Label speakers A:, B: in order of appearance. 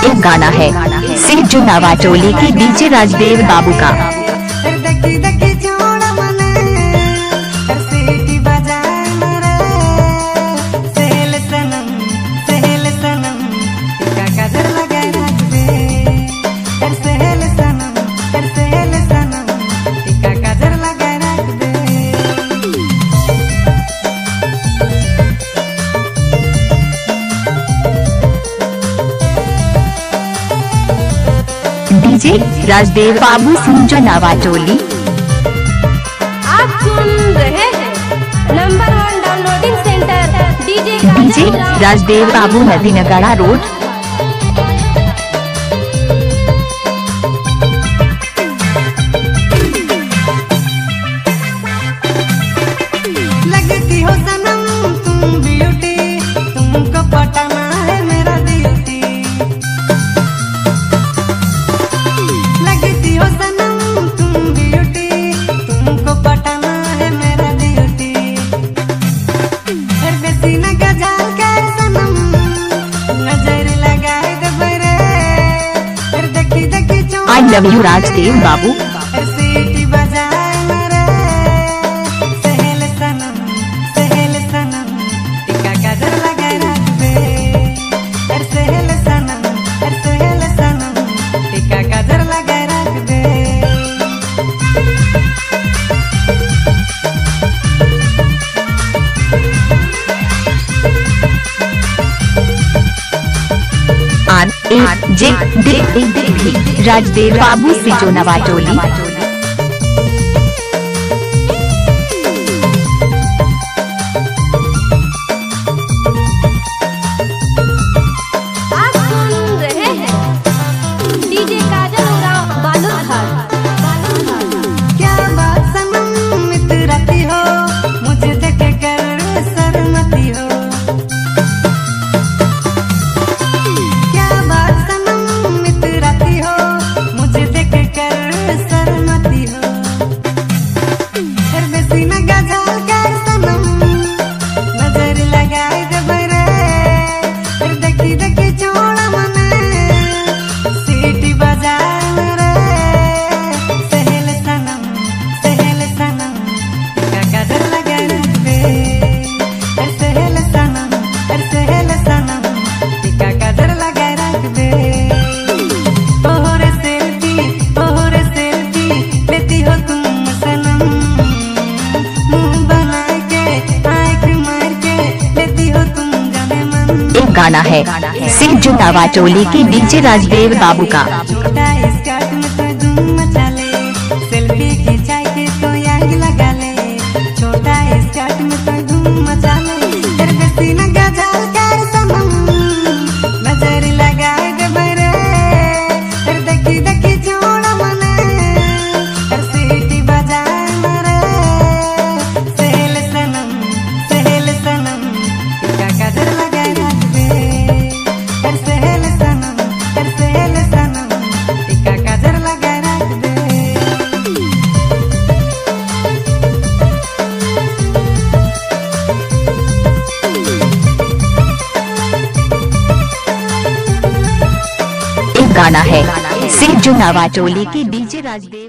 A: एक गाना है सिद्धू नवाटोली की डीजे राजदेव बाबू का। डीजे राजदेव बाबू सिद्धू नवाटोली।
B: आप सुन रहे हैं number 1 downloading centre DJ
A: Rajdev बाबू नदीनगड़ा रोड।
C: लगती हो सनम तुम ब्यूटी, तुमको पटाना है मेरा ड्यूटी। लगती हो सनम तुम ब्यूटी, तुमको पटाना है मेरा ड्यूटी। हर बेसी न गजाल कर सनम, नजर लगाए दबरे, हर देखी देखी चोर।
A: आई लव यू राजदेव बाबू।
C: हर सीटी बजाए मेरे सहेल सनम, सहेल सनम, टिका काजल लगाए रख दे। हर सहेल सनम, हर सहेल सनम, टिका काजल लगाए रख दे।
A: राजदेव बाबू सिद्धू नवाटोली।
B: आप सुन रहे हैं डीजे काजल उरांव बालूरघाट।
C: क्या बात सनम इतराती हो, मुझे देख कर शर्माती हो। क्या बात सनम इतराती हो, मुझे देख कर शर्माती हो। हर बेसी न गजाल कर सनम, नजर लगाए दबरे, हर देखी देखी चोड़ा मने, सीटी बजाए मेरे सहेल सनम, सहेल सनम, टिका काजल लगाए रख दे। हर सहेल सनम, हर सहेल सनम, टिका काजल लगाए रख दे। ओरे सेल्फी लेती हो तुम सनम, मुंह बना के आँख मार के लेती हो तुम जाने मन।
A: एक गाना है सिद्धू नवाटोली की डीजे राजदेव बाबू का।
C: छोटा स्कर्ट में तो धूम मचा ले, सेल्फी खिंचाई के तो आग लगा ले। छोटा स्कर्ट में तो धूम मचा ले, हर बेसी न गजाल कर सनम, नजर लगाए दे बरे, हर देखी देखी चोड़ा मने, हर सीटी बजाए मेरे सहेल सनम, सहेल सनम, टिका काजल लगाए रख दे। हर सहेल सनम, हर सहेल सनम, टिका काजल लगाए रख दे।
A: एक गाना है सिद्धू नवाटोली की डीजे राजदेव।